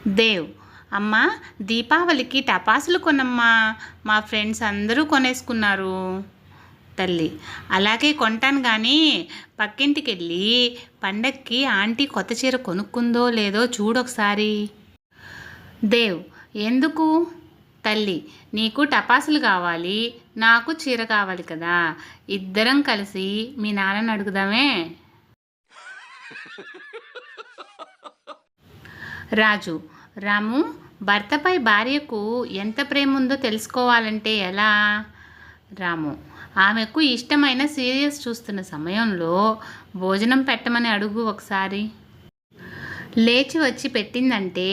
దేవ్ అమ్మా, దీపావళికి టపాసులు కొనమ్మా, మా ఫ్రెండ్స్ అందరూ కొనేసుకున్నారు. తల్లి: అలాగే కొంటాను కానీ పక్కింటికి వెళ్ళి పండక్కి ఆంటీ కొత్త చీర కొనుక్కుందో లేదో చూడొకసారి. దేవ్: ఎందుకు? తల్లి: నీకు టపాసులు కావాలి, నాకు చీర కావాలి కదా, ఇద్దరం కలిసి మీ నాన్నని అడుగుదామే. రాజు: రాము, భర్తపై భార్యకు ఎంత ప్రేమ ఉందో తెలుసుకోవాలంటే ఎలా? రాము: ఆమెకు ఇష్టమైన సీరియల్స్ చూస్తున్న సమయంలో భోజనం పెట్టమని అడుగు ఒకసారి. లేచి వచ్చి పెట్టిందంటే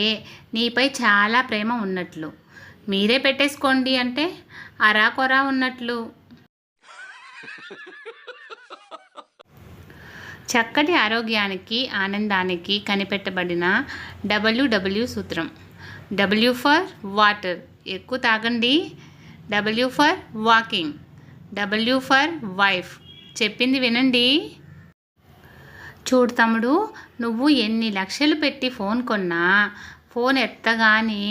నీపై చాలా ప్రేమ ఉన్నట్లు, మీరే పెట్టేసుకోండి అంటే అరాకొరా ఉన్నట్లు. చక్కటి ఆరోగ్యానికి, ఆనందానికి కనిపెట్టబడిన WW సూత్రం. W ఫర్ వాటర్, ఎక్కువ తాగండి. W for walking. W for wife, చెప్పింది వినండి. చూడు తమ్ముడు, నువ్వు ఎన్ని లక్షలు పెట్టి ఫోన్ కొన్నా ఫోన్ ఎత్తగానే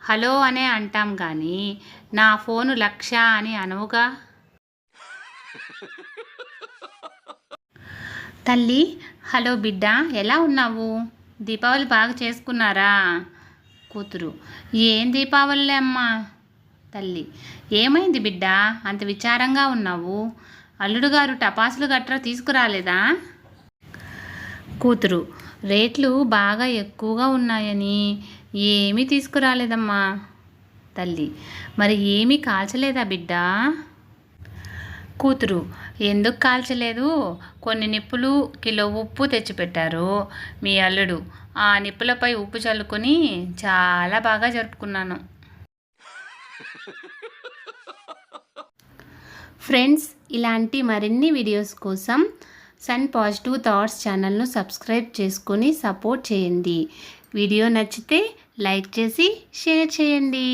హలో అనే అంటాం కానీ నా ఫోను 1,00,000 అని అనవుగా. తల్లి: హలో బిడ్డ, ఎలా ఉన్నావు? దీపావళి బాగా చేసుకున్నారా? కూతురు: ఏం దీపావళి అమ్మా. తల్లి: ఏమైంది బిడ్డ, అంత విచారంగా ఉన్నావు? అల్లుడు గారు టపాసులు గట్రా తీసుకురాలేదా? కూతురు: రేట్లు బాగా ఎక్కువగా ఉన్నాయని ఏమీ తీసుకురాలేదమ్మా. తల్లి: మరి ఏమీ కాల్చలేదా బిడ్డ? కూతురు: ఎందుకు కాల్చలేదు? కొన్ని నిప్పులు, కిలో ఉప్పు తెచ్చిపెట్టారు మీ అల్లుడు. ఆ నిప్పులపై ఉప్పు చల్లుకొని చాలా బాగా జరుపుకున్నాను. ఫ్రెండ్స్, ఇలాంటి మరిన్ని వీడియోస్ కోసం సన్ పాజిటివ్ థాట్స్ ఛానల్ను సబ్స్క్రైబ్ చేసుకొని సపోర్ట్ చేయండి. వీడియో నచ్చితే లైక్ చేసి షేర్ చేయండి.